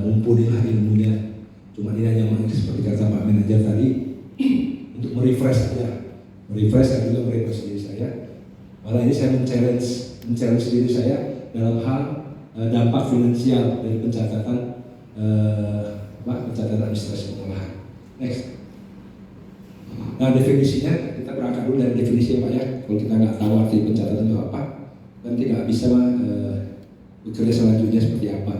mumpuni lah ilmunya. Cuma ini hanya seperti kata Pak Manajer tadi, untuk merefresh saja, merefresh dan juga merefresh diri saya. Malah ini saya men-challenge diri saya dalam hal dampak finansial dari pencatatan pencatatan administrasi pengolahan. Next. Nah, definisinya kita berangkat dulu dari definisi Pak ya. Kalau kita nggak tahu arti pencatatan itu apa, nanti nggak bisa bekerja selanjutnya seperti apa.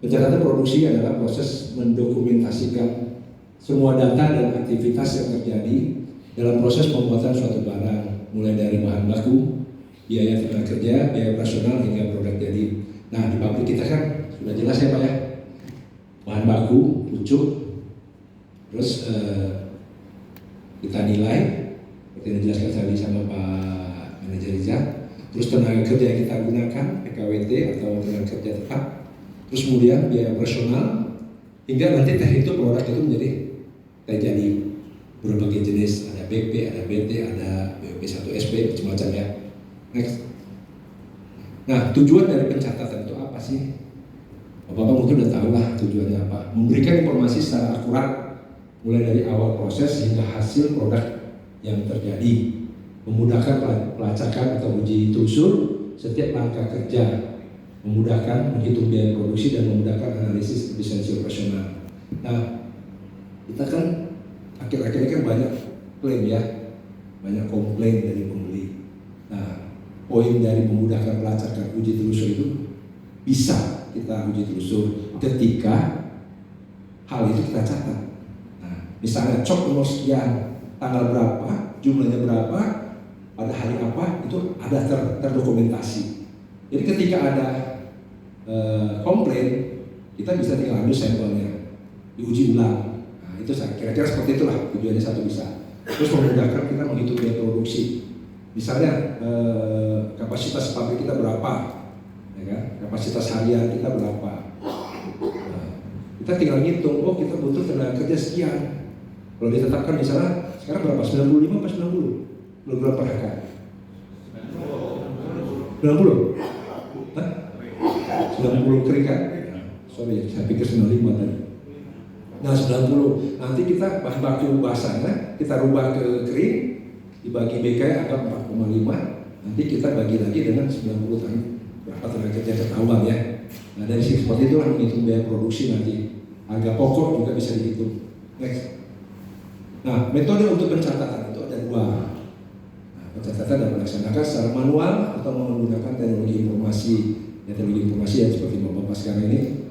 Pencatatan produksi adalah proses mendokumentasikan semua data dan aktivitas yang terjadi dalam proses pembuatan suatu barang, mulai dari bahan baku, biaya tenaga kerja, biaya operasional hingga produk jadi. Nah, di pabrik kita kan sudah jelas ya Pak ya, bahan baku, pucuk, terus kita nilai seperti yang dijelaskan tadi sama Pak Manajer Riza. Terus tenaga kerja yang kita gunakan PKWT atau tenaga kerja tetap. Terus kemudian biaya operasional hingga nanti terhitung produk itu menjadi jadi berbagai jenis, ada BP, ada BT, ada BP1SP, macam-macam ya. Next. Nah, tujuan dari pencatatan itu apa sih? Bapak-bapak mungkin udah tahu lah tujuannya apa. Memberikan informasi secara akurat mulai dari awal proses hingga hasil produk yang terjadi, memudahkan pelacakan atau uji telusur setiap langkah kerja, memudahkan menghitung biaya produksi dan memudahkan analisis efisiensi operasional. Nah, kita kan akhir-akhir ini kan banyak klaim ya, banyak komplain dari pembeli. Nah, poin dari memudahkan pelacakan uji telusur itu bisa kita uji telusur ketika hal itu kita catat. Misalnya cok nomor sekian, tanggal berapa, jumlahnya berapa, pada hari apa, itu ada terdokumentasi. Jadi ketika ada komplain, kita bisa tinggal ambil sampelnya, diuji ulang. Nah, itu kira-kira seperti itulah tujuannya satu bisa. Terus memudahkan kita menghitung biaya produksi. Misalnya kapasitas pabrik kita berapa, ya kan? Kapasitas harian kita berapa. Nah, kita tinggal ngitung, oh kita butuh tenaga kerja sekian. Kalau ditetapkan misalnya sekarang berapa? 95 apa 90? Belum berapa harga? 90? Hah? 90 kering kan? Sorry, saya pikir 95 tadi. Nah 90, nanti kita bahan baku basahnya kita rubah ke kering, dibagi BK agak 4,5, nanti kita bagi lagi dengan 90 tadi. Berapa tenaga kerja ketahuan ya. Nah dari sisi seperti itulah menghitung biaya produksi nanti. Harga pokok juga bisa dihitung. Next. Nah, metode untuk pencatatan itu ada dua. Nah, pencatatan dapat dilaksanakan secara manual atau menggunakan teknologi informasi. Ya, teknologi informasi yang seperti Bapak sekarang ini,